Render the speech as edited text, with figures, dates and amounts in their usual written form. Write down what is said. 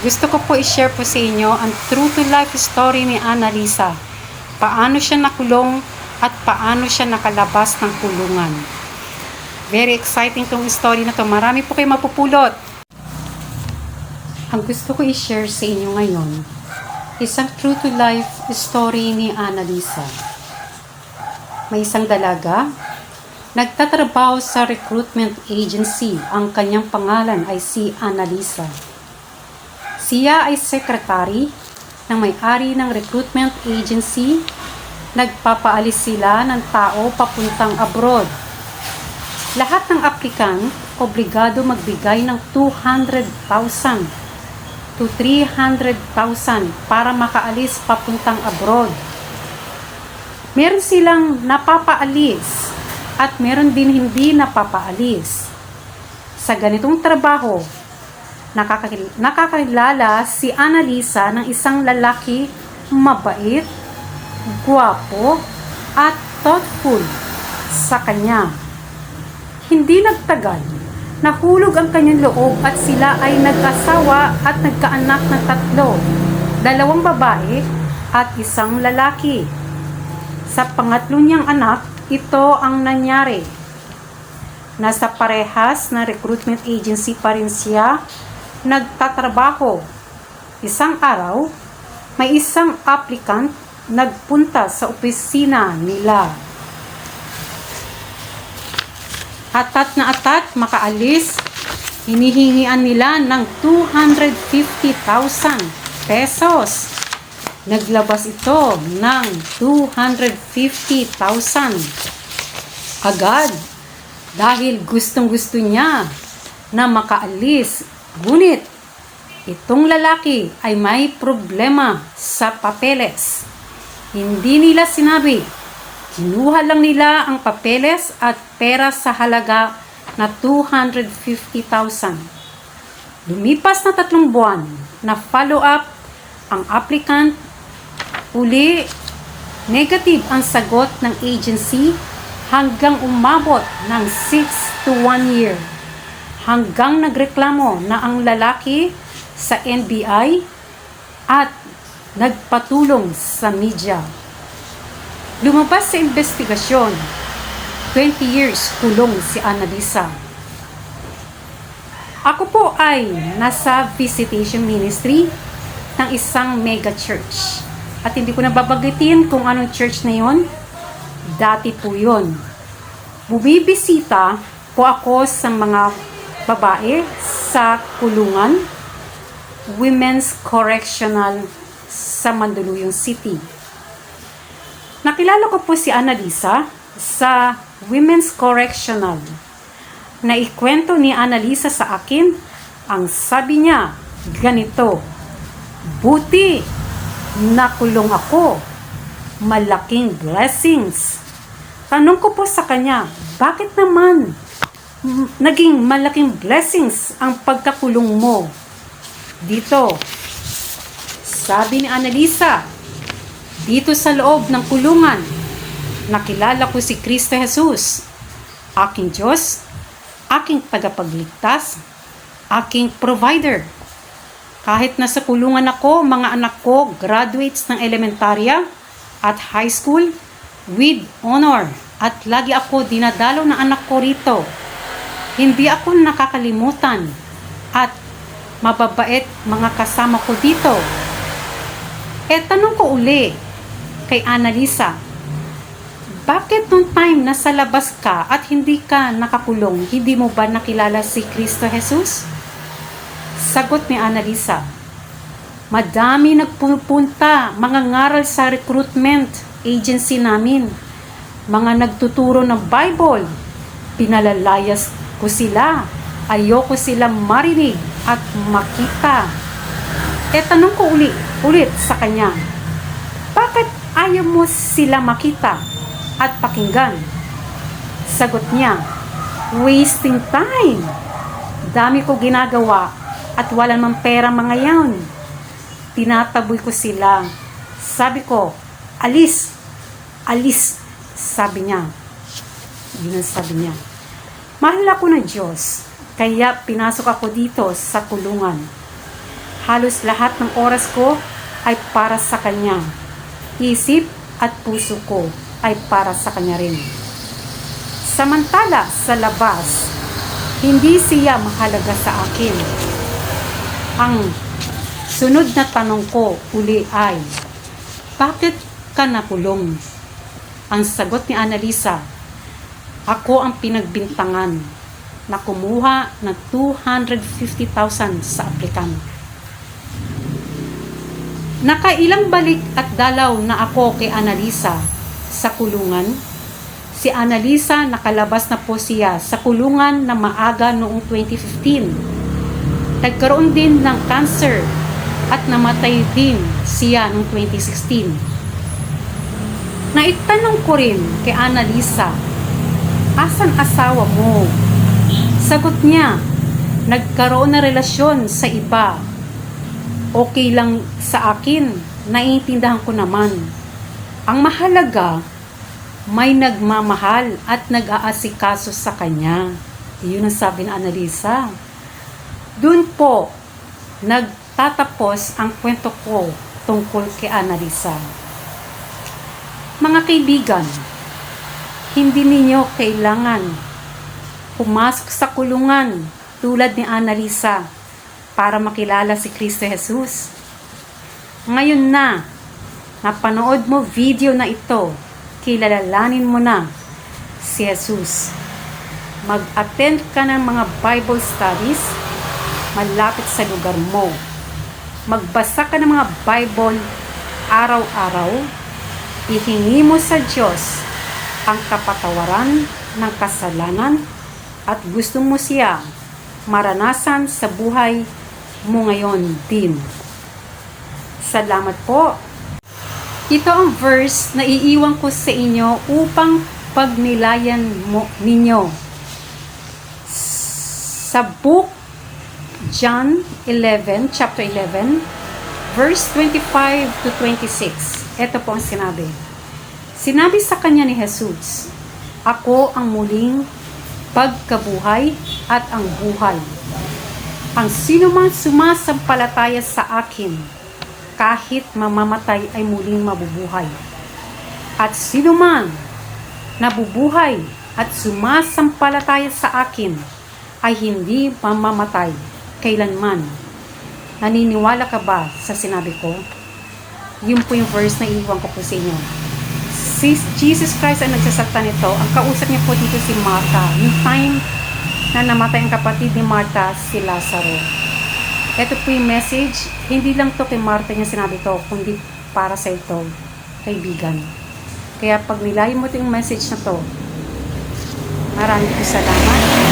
Gusto ko po i-share po sa inyo ang true to life story ni Annalisa. Paano siya nakulong at paano siya nakalabas ng kulungan. Very exciting tong story na to. Marami po kayo mapupulot. Ang gusto ko i-share sa inyo ngayon is ang true to life story ni Annalisa. May isang dalaga, nagtatrabaho sa recruitment agency. Ang kanyang pangalan ay si Annalisa. Siya ay secretary ng may-ari ng recruitment agency. Nagpapaalis sila ng tao papuntang abroad. Lahat ng aplikant obligado magbigay ng 200,000 to 300,000 para makaalis papuntang abroad. Meron silang napapaalis at meron din hindi napapaalis. Sa ganitong trabaho, nakakilala si Annalisa ng isang lalaki mabait, gwapo, at thoughtful sa kanya. Hindi nagtagal, nahulog ang kanyang loob at sila ay nag-asawa at nagkaanak ng 3, 2 babae at 1 lalaki. Sa pangatlo niyang anak, ito ang nangyari. Nasa parehas na recruitment agency pa rin siya nagtatrabaho. Isang araw, may isang applicant nagpunta sa opisina nila. Atat na atat makaalis, hinihingian nila ng 250,000 pesos. Naglabas ito ng 250,000 agad dahil gustong-gusto niya na makaalis. Ngunit itong lalaki ay may problema sa papeles. Hindi nila sinabi. Kinuha lang nila ang papeles at pera sa halaga na 250,000. Lumipas na 3 buwan na follow-up ang applicant. Uli, negative ang sagot ng agency hanggang umabot ng 6 to 1 year. Hanggang nagreklamo na ang lalaki sa NBI at nagpatulong sa media. Lumabas sa investigasyon, 20 years kulong si Annalisa. Ako po ay nasa visitation ministry ng isang mega church. At hindi ko nababanggitin kung anong church na yon. Dati po yun. Bumibisita po ako sa mga babae sa kulungan, Women's Correctional sa Mandaluyong City. Nakilala ko po si Annalisa sa Women's Correctional. Naikwento ni Annalisa sa akin, ang sabi niya, ganito, buti nakulong ako, malaking blessings. Tanong ko po sa kanya, bakit naman naging malaking blessings ang pagkakulong mo? Dito, sabi ni Annalisa, dito sa loob ng kulungan, nakilala ko si Kristo Jesus, aking Diyos, aking tagapagligtas, aking provider. Kahit nasa kulungan ako, mga anak ko graduates ng elementarya at high school with honor at lagi ako dinadalo ng anak ko rito. Hindi ako nakakalimutan at mababait mga kasama ko dito. Tanong ko uli kay Annalisa, bakit nung time nasa labas ka at hindi ka nakakulong, hindi mo ba nakilala si Kristo Jesus? Sagot ni Annalisa, madami nagpupunta, mga ngaral sa recruitment agency namin, mga nagtuturo ng Bible, pinalalayas ko sila, ayoko sila marinig at makita. Tanong ko ulit sa kanya, bakit ayaw mo sila makita at pakinggan? Sagot niya, wasting time. Dami ko ginagawa at wala namang pera mga yan. Tinataboy ko sila. Sabi ko, alis, alis, sabi niya. Yun ang sabi niya. Mahal ako ng Diyos, kaya pinasok ako dito sa kulungan. Halos lahat ng oras ko ay para sa Kanya. Isip at puso ko ay para sa Kanya rin. Samantala sa labas, hindi siya mahalaga sa akin. Ang sunod na tanong ko uli ay, bakit ka nakulong? Ang sagot ni Annalisa, ako ang pinagbintangan na kumuha ng 250,000 sa aplikan. Nakailang balik at dalaw na ako kay Annalisa sa kulungan. Si Annalisa nakalabas na po siya sa kulungan na maaga noong 2015. Nagkaroon din ng cancer at namatay din siya noong 2016. Naitanong ko rin kay Annalisa, asan asawa mo? Sagot niya, nagkaroon na relasyon sa iba. Okay lang sa akin, naiintindihan ko naman. Ang mahalaga, may nagmamahal at nag-aasikaso sa kanya. Iyon ang sabi ni Annalisa. Doon po, nagtatapos ang kwento ko tungkol kay Annalisa. Mga kaibigan, hindi ninyo kailangan pumasok sa kulungan tulad ni Annalisa para makilala si Kristo Jesus. Ngayon na, napanood mo video na ito, kilalanin mo na si Jesus. Mag-attend ka ng mga Bible studies malapit sa lugar mo. Magbasa ka ng mga Bible araw-araw. Ihingi mo sa Diyos ang kapatawaran ng kasalanan at gusto mo siya maranasan sa buhay mo ngayon din. Salamat po. Ito ang verse na iiwan ko sa inyo upang pagnilayan ninyo. Sa book John 11, chapter 11, verse 25 to 26. Ito po ang sinabi. Sinabi sa kanya ni Jesus, ako ang muling pagkabuhay at ang buhay. Ang sinumang sumasampalataya sa akin, kahit mamamatay ay muling mabubuhay. At sinuman nabubuhay at sumasampalataya sa akin, ay hindi mamamatay kailanman. Naniniwala ka ba sa sinabi ko? Yun po yung verse na iiwan ko po sa inyo. Si Jesus Christ ang nagsasalta nito. Ang kausap niya po dito si Martha. Yung time na namatay ang kapatid ni Martha, si Lazaro. Ito po yung message. Hindi lang to kay Martha niya sinabi to, kundi para sa ito, kaibigan. Kaya pag nilayin mo ito yung message na to, maraming salamat.